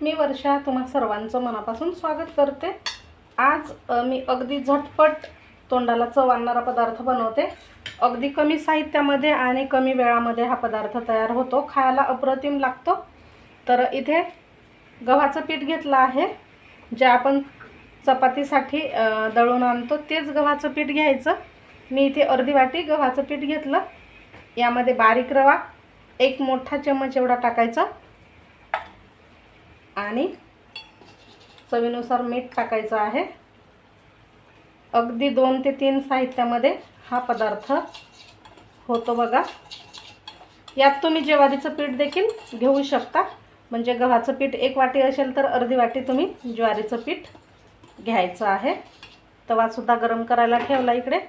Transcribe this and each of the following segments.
मी वर्षा तुम्हा सर्वांचं मनापासून स्वागत करते। आज मी अगदी झटपट तोंडाला चव आणणारा पदार्थ बनवते। अगदी कमी साहित्यामध्ये आणि कमी वेळामध्ये हा पदार्थ तयार होतो, खायला अप्रतिम लागतो। तर इथे गव्हाचं पीठ घेतलं आहे, जे आपण चपातीसाठी दळून आणतो तेच गव्हाचं पीठ घ्यायचं। मी इथे अर्धी वाटी गव्हाचं पीठ घेतलं। यामध्ये बारीक रवा एक मोठा चम्मच एवढा टाकायचा आणि चवीनुसार मीठ टाकायचं आहे। अगदी 2 ते 3 साहित्यामध्ये हा पदार्थ होतो बघा। यात तुम्ही ज्वारीचं पीठ देखील घेऊ शकता, म्हणजे गव्हाचं पीठ 1 वाटी असेल तर अर्धी वाटी तुम्ही ज्वारीचं पीठ घ्यायचं आहे। तवा सुद्धा गरम करायला ठेवला इकडे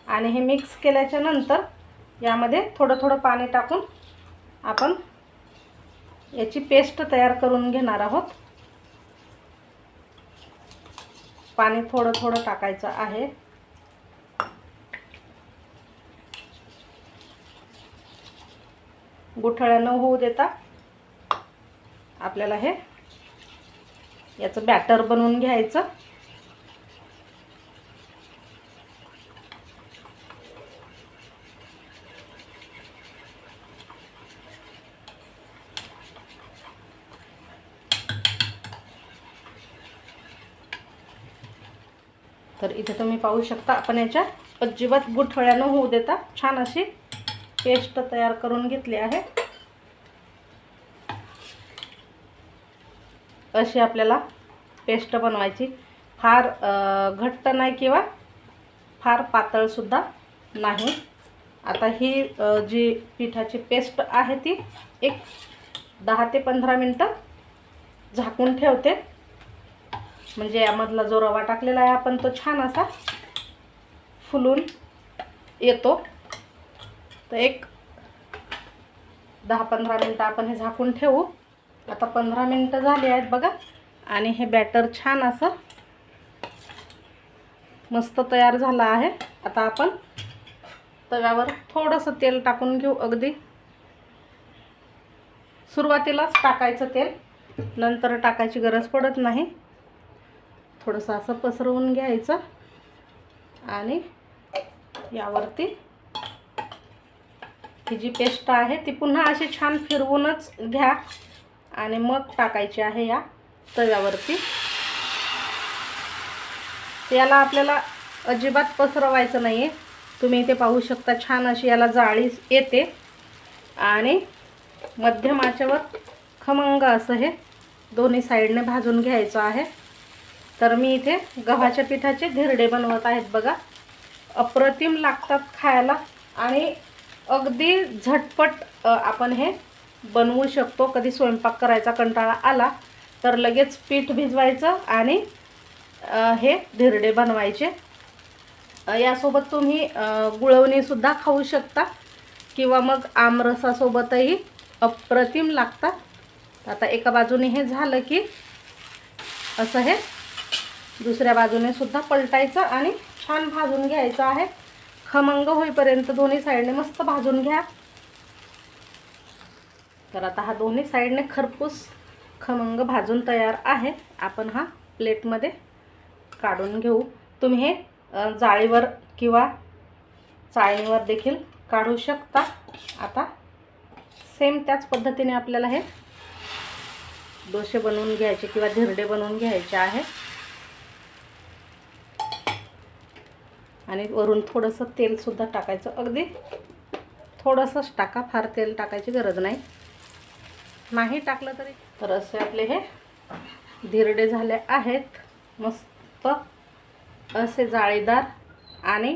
आणि हे मिक्स केल्याच्या नंतर यामध्ये थोडं थोडं पाणी टाकून आपण याची पेस्ट तयार करून घेणार आहोत। पाणी थोडं थोडं टाकायचं आहे। गुठळ्या न होऊ देता आपल्याला हे याचं बॅटर बनवून घ्यायचं। तर इथे तुम्ही पाहू शकता, आपण याच्या अजिबात गुठळ्या न होऊ देता छान अशी पेस्ट तयार करून घेतली आहे। अशी आपल्याला पेस्ट बनवायची, फार घट्ट नाही किंवा फार पातळ सुद्धा नाही। आता ही जी पिठाची पेस्ट आहे ती एक 10 ते 15 मिनिटं झाकून ठेवते, म्हणजे यामधला जो रवा टाकलेला आहे आपण तो छान असा फुलून येतो। तर एक 10-15 मिनिटं आपण हे झाकून ठेवू। आता 15 मिनिटं झाली आहेत बघा, आणि हे बॅटर छान असं मस्त तयार झालं आहे। आता आपण तव्यावर थोडंसं तेल टाकून घेऊ। अगदी सुरुवातीलाच टाकायचं तेल, नंतर टाकायची गरज पडत नाही। थोडंसं असं पसरवून घ्यायचं आणि यावरती ही जी पेस्ट आहे ती पुन्हा अशी छान फिरवूनच घ्या आणि मग टाकायची आहे या तव्यावरती। याला आपल्याला अजिबात पसरवायचं नाही आहे। तुम्ही इथे पाहू शकता छान अशी याला जाळी येते आणि मध्यम आचेवर खमंग असं हे दोन्ही साईडने भाजून घ्यायचं आहे। तर मी इथे गव्हाच्या पिठाचे धिरडे बनवत आहेत बघा। अप्रतिम लागतात खायला आणि अगदी झटपट आपण हे बनवू शकतो। कधी स्वयंपाक करायचा कंटाळा आला तर लगेच पीठ भिजवायचं आणि हे धिरडे बनवायचे। यासोबत तुम्ही गुळवणी सुद्धा खाऊ शकता किंवा मग आमरसासोबतही अप्रतिम लागतात। आता एका बाजूने हे झालं की असं हे दुसऱ्या बाजूने सुद्धा पलटायचं आणि छान भाजून घ्यायचं आहे। खमंग होईपर्यंत दोन्ही साईडने मस्त भाजून घ्या। तर आता हा दोन्ही साईडने खरपूस खमंग भाजून तयार आहे। आपण हा प्लेटमध्ये काढून घेऊ। तुम्ही हे जाळीवर किंवा चाळणीवर देखील काढू शकता। आता सेम त्याच पद्धतीने आपल्याला हे डोसे बनवून घ्यायचे किंवा धिरडे बनवून घ्यायचे आहे। आणि वरून थोडंसं तेल सुद्धा टाकायचं, अगदी थोडंसंच टाका, फार तेल टाकायची गरज नाही, नाही टाकलं तरी। तर असे आपले हे धिरडे झाले आहेत, मस्त असे जाळीदार आणि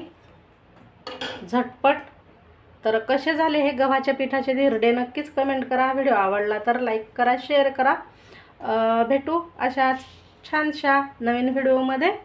झटपट। तर कसे झाले हे गव्हाच्या पिठाचे धिरडे नक्कीच कमेंट करा। व्हिडिओ आवडला तर लाईक करा, शेअर करा। भेटू अशाच छानशा नवीन व्हिडिओमध्ये।